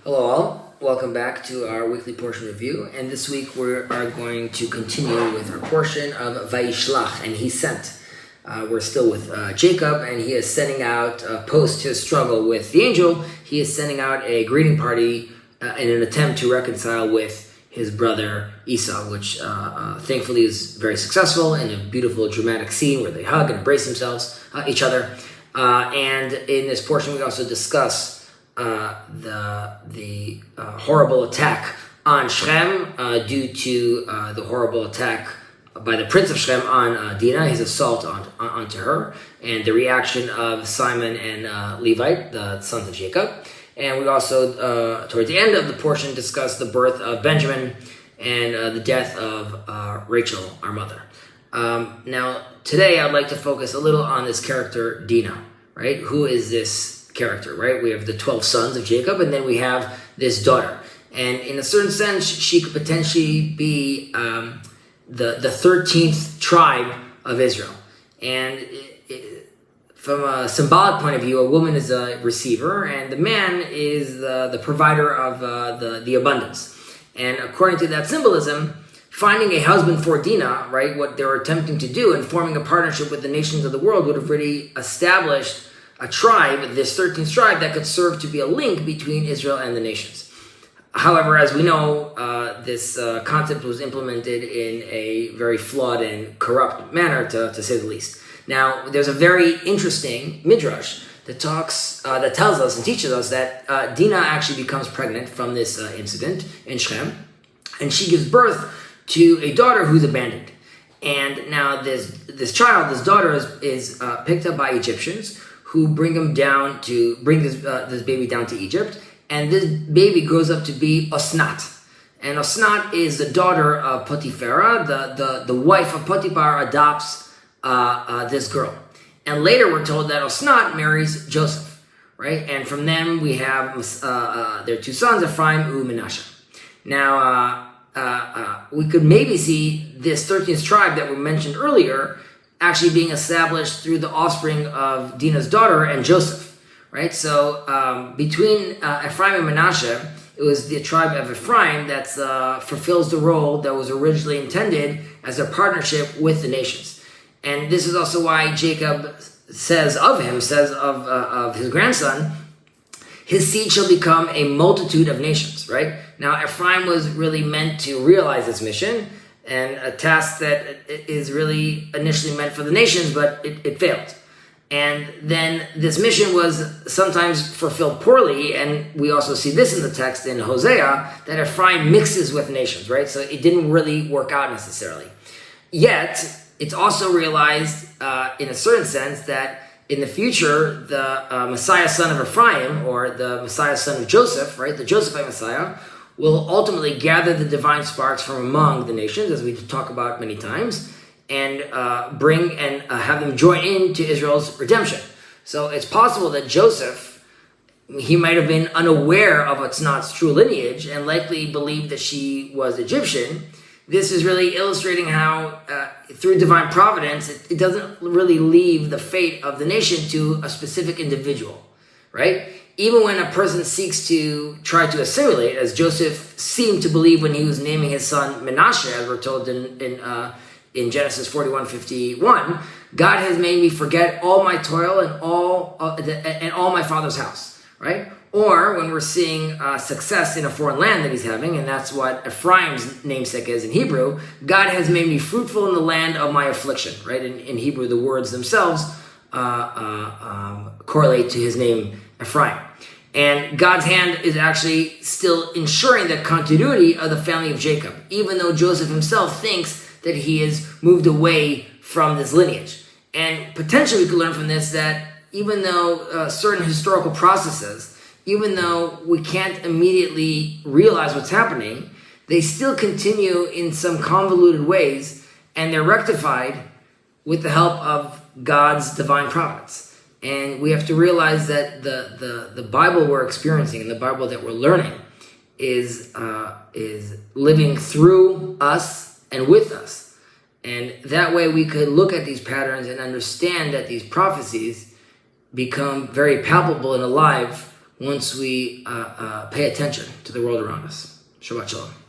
Hello all, welcome back to our weekly portion review, and this week we are going to continue with our portion of Vayishlach, and he sent. We're still with Jacob, and he is sending out, post his struggle with the angel, he is sending out a greeting party in an attempt to reconcile with his brother Esau, which thankfully is very successful in a beautiful dramatic scene where they hug and embrace each other. And in this portion we also discuss the horrible attack on Shechem due to the horrible attack by the prince of Shechem on Dinah, his assault onto her, and the reaction of Simon and Levite, the sons of Jacob. And we also, towards the end of the portion, discuss the birth of Benjamin and the death of Rachel, our mother. Now, today I'd like to focus a little on this character, Dinah, right? Who is this character, right? We have the 12 sons of Jacob, and then we have this daughter. And in a certain sense, she could potentially be the 13th tribe of Israel. And from a symbolic point of view, a woman is a receiver, and the man is the provider of the abundance. And according to that symbolism, finding a husband for Dinah, right, what they were attempting to do and forming a partnership with the nations of the world would have really established a tribe, this 13th tribe, that could serve to be a link between Israel and the nations. However, as we know, this concept was implemented in a very flawed and corrupt manner, to say the least. Now, there's a very interesting midrash that tells us and teaches us that Dinah actually becomes pregnant from this incident in Shechem, and she gives birth to a daughter who's abandoned. And now this daughter is picked up by Egyptians, who bring this baby down to Egypt, and this baby grows up to be Osnat. And Osnat is the daughter of Potiphar. The wife of Potiphar adopts this girl. And later we're told that Osnat marries Joseph, right? And from them we have their two sons, Ephraim and Manasseh. Now, we could maybe see this 13th tribe that we mentioned earlier actually being established through the offspring of Dinah's daughter and Joseph, right? So between Ephraim and Manasseh, it was the tribe of Ephraim that fulfills the role that was originally intended as a partnership with the nations. And this is also why Jacob says of his grandson, his seed shall become a multitude of nations, right? Now, Ephraim was really meant to realize this mission, and a task that is really initially meant for the nations, but it failed. And then this mission was sometimes fulfilled poorly, and we also see this in the text in Hosea, that Ephraim mixes with nations, right? So it didn't really work out necessarily. Yet, it's also realized in a certain sense that in the future, the Messiah son of Ephraim, or the Messiah son of Joseph, right, the Josephite Messiah, will ultimately gather the divine sparks from among the nations, as we talk about many times, and bring and have them join into Israel's redemption. So it's possible that Joseph, he might have been unaware of Osnat's true lineage and likely believed that she was Egyptian. This is really illustrating how, through divine providence, it doesn't really leave the fate of the nation to a specific individual, right? Even when a person seeks to try to assimilate, as Joseph seemed to believe when he was naming his son Manasseh, as we're told in Genesis 41:51, God has made me forget all my toil and all my father's house, right? Or when we're seeing success in a foreign land that he's having, and that's what Ephraim's namesake is in Hebrew, God has made me fruitful in the land of my affliction, right? In Hebrew, the words themselves correlate to his name Ephraim. And God's hand is actually still ensuring the continuity of the family of Jacob, even though Joseph himself thinks that he has moved away from this lineage. And potentially we could learn from this that even though certain historical processes, even though we can't immediately realize what's happening, they still continue in some convoluted ways, and they're rectified with the help of God's divine providence. And we have to realize that the Bible we're experiencing and the Bible that we're learning is living through us and with us. And that way we could look at these patterns and understand that these prophecies become very palpable and alive once we pay attention to the world around us. Shabbat Shalom.